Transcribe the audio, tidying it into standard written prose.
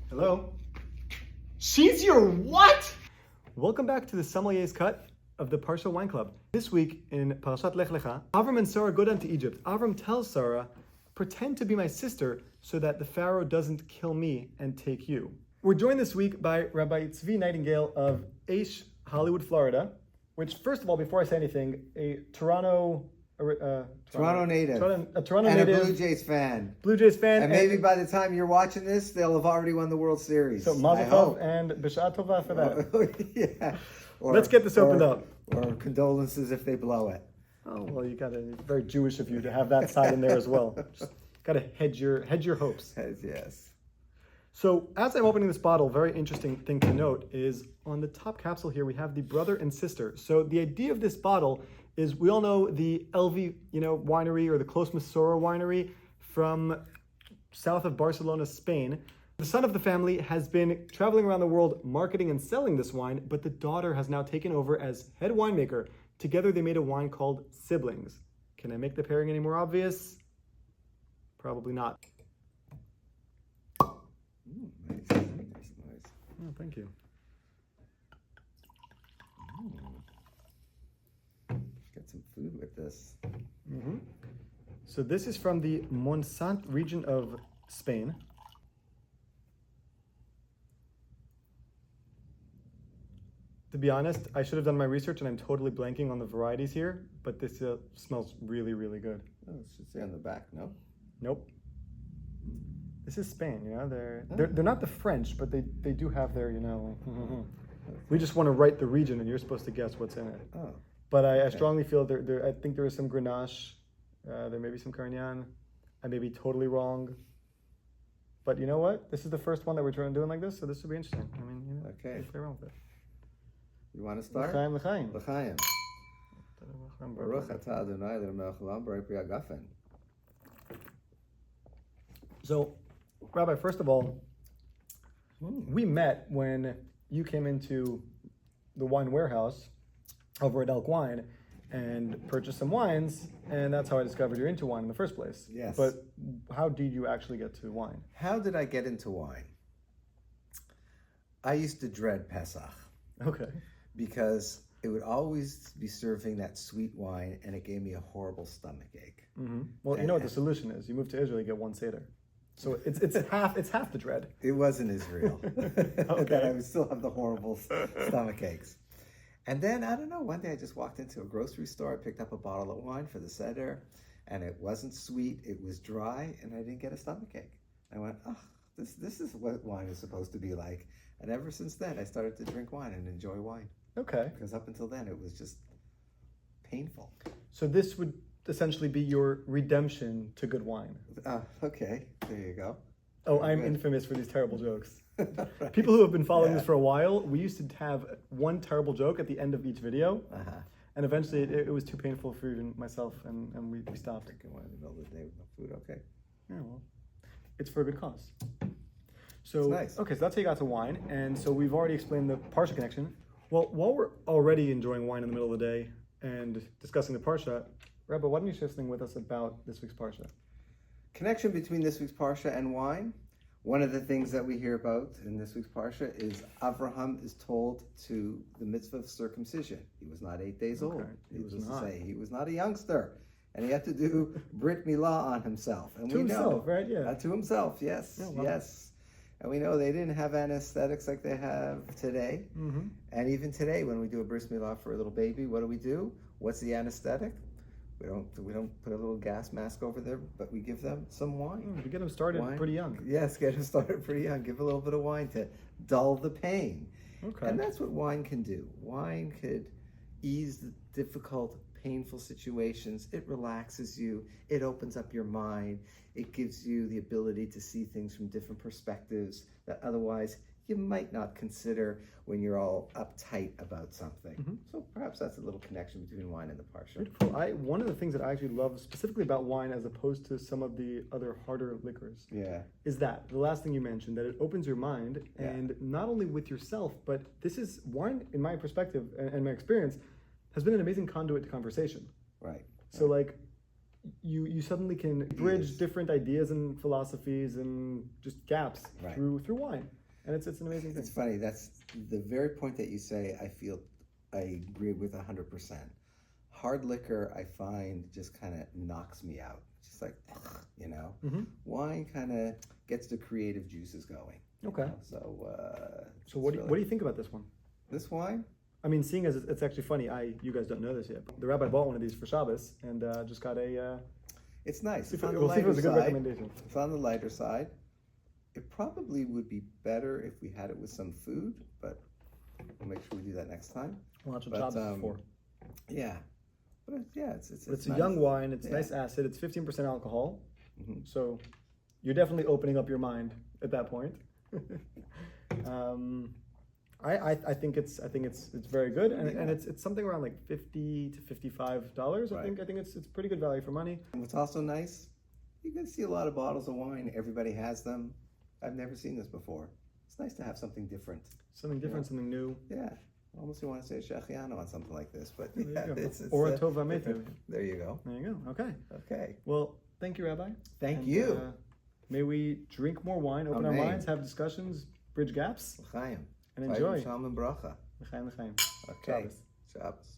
Hello? She's your what? Welcome back to the Sommelier's Cut of the Parsha Wine Club. This week in Parshat Lech Lecha, Avram and Sarah go down to Egypt. Avram tells Sarah, pretend to be my sister so that the Pharaoh doesn't kill me and take you. We're joined this week by Rabbi Nightingale of Aish, Hollywood, Florida, which, first of all, before I say anything, a Toronto native. A Toronto and native. a Blue Jays fan. Blue Jays fan. And maybe by the time you're watching this, they'll have already won the World Series. So Mazel Tov and B'Sha'ah Tova for that. Yeah. Let's get this opened up. Or condolences if they blow it. Oh, well, it's very Jewish of you to have that side in there as well. Just got to hedge your hopes. Yes. So as I'm opening this bottle, very interesting thing to note is on the top capsule here, we have the brother and sister. So the idea of this bottle is we all know the LV, winery or the close Mesorah Winery from south of Barcelona, Spain. The son of the family has been traveling around the world marketing and selling this wine, but the daughter has now taken over as head winemaker. Together they made a wine called Siblings. Can I make the pairing any more obvious? Probably not. Nice. Oh, thank you. Get some food with this. Mm-hmm. So this is from the Montsant region of Spain. To be honest, I should have done my research and I'm totally blanking on the varieties here, but this smells really, really good. Oh, it should say on the back, no? Nope. This is Spain, they're not the French, but they do have their, we just want to write the region and you're supposed to guess what's in it. Oh. But I strongly feel I think there is some Grenache, there may be some Carignan. I may be totally wrong. But you know what? This is the first one that we're trying to do like this, so this will be interesting. Okay. Play around with it. You want to start? L'chaim. L'chaim. Baruch atah Adonai l'melech haolam borei pri hagafen. So, Rabbi, first of all, we met when you came into the wine warehouse over at Elk Wine and purchased some wines, and that's how I discovered you're into wine in the first place. Yes. But how did you actually get to wine? How did I get into wine? I used to dread Pesach. Okay. Because it would always be serving that sweet wine, and it gave me a horrible stomach ache. Mm-hmm. Well, you know what the solution is. You move to Israel, you get one Seder. So it's half the dread. It was in Israel. Okay. That I would still have the horrible stomach aches. And then, I don't know, one day I just walked into a grocery store, I picked up a bottle of wine for the Seder, and it wasn't sweet, it was dry, and I didn't get a stomach ache. I went, this is what wine is supposed to be like. And ever since then, I started to drink wine and enjoy wine. Okay. Because up until then, it was just painful. So this would essentially be your redemption to good wine. Okay, there you go. Oh, I'm infamous for these terrible jokes. Right. People who have been following this for a while, we used to have one terrible joke at the end of each video. And eventually it was too painful for even myself, and we stopped. Drinking wine in the middle of the day with no food, okay. Yeah, well, it's for a good cause. So, nice. Okay, so that's how you got to wine. And so we've already explained the Parsha connection. Well, while we're already enjoying wine in the middle of the day and discussing the Parsha, Rabbi, why don't you share something with us about this week's Parsha? Connection between this week's Parsha and wine. One of the things that we hear about in this week's Parsha is Avraham is told to the mitzvah of circumcision. He was not 8 days old. He was not. To say, he was not a youngster. And he had to do Brit Milah on himself. And to himself, right? Yeah. To himself, yes, yes. And we know they didn't have anesthetics like they have today. Mm-hmm. And even today, when we do a bris milah for a little baby, what do? What's the anesthetic? We don't put a little gas mask over there, but we give them some wine. We get them started pretty young. Yes, get them started pretty young. Give a little bit of wine to dull the pain. Okay. And that's what wine can do. Wine could ease the difficult, painful situations. It relaxes you. It opens up your mind. It gives you the ability to see things from different perspectives that otherwise you might not consider when you're all uptight about something. Mm-hmm. So perhaps that's a little connection between wine and the Parsha. Beautiful. One of the things that I actually love specifically about wine as opposed to some of the other harder liquors is that, the last thing you mentioned, that it opens your mind, and not only with yourself, but this is, wine, in my perspective and my experience, has been an amazing conduit to conversation. Right. So like, you suddenly can bridge different ideas and philosophies and just gaps through wine. and it's an amazing thing. It's funny. That's the very point that you say. I agree with 100%. Hard liquor, I find, just kind of knocks me out. Just like, Mm-hmm. Wine kind of gets the creative juices going. Okay. So What do you think about this one? This wine? I mean, seeing as it's actually funny, you guys don't know this yet. But the rabbi bought one of these for Shabbos and just got a. It's nice. It's We'll see if it was a good recommendation. It's on the lighter side. It probably would be better if we had it with some food, but we'll make sure we do that next time. Well, that's what Shabbos is for. Yeah. But it's It's a nice. young wine. It's nice acid. It's 15% alcohol. Mm-hmm. So you're definitely opening up your mind at that point. I think it's very good, and it's something around like $50 to $55. I think it's pretty good value for money. And what's also nice, you can see a lot of bottles of wine. Everybody has them. I've never seen this before. It's nice to have something different. Something different, something new. Yeah. Almost you want to say Shechiano on something like this, but Or a Tova Metu. There you go. There you go. Okay. Okay. Well, thank you, Rabbi. Thank you. May we drink more wine, open our minds, have discussions, bridge gaps, L'chaim. and enjoy. Shalom and bracha. L'chaim, l'chaim. Okay. Shabbos. Shabbos.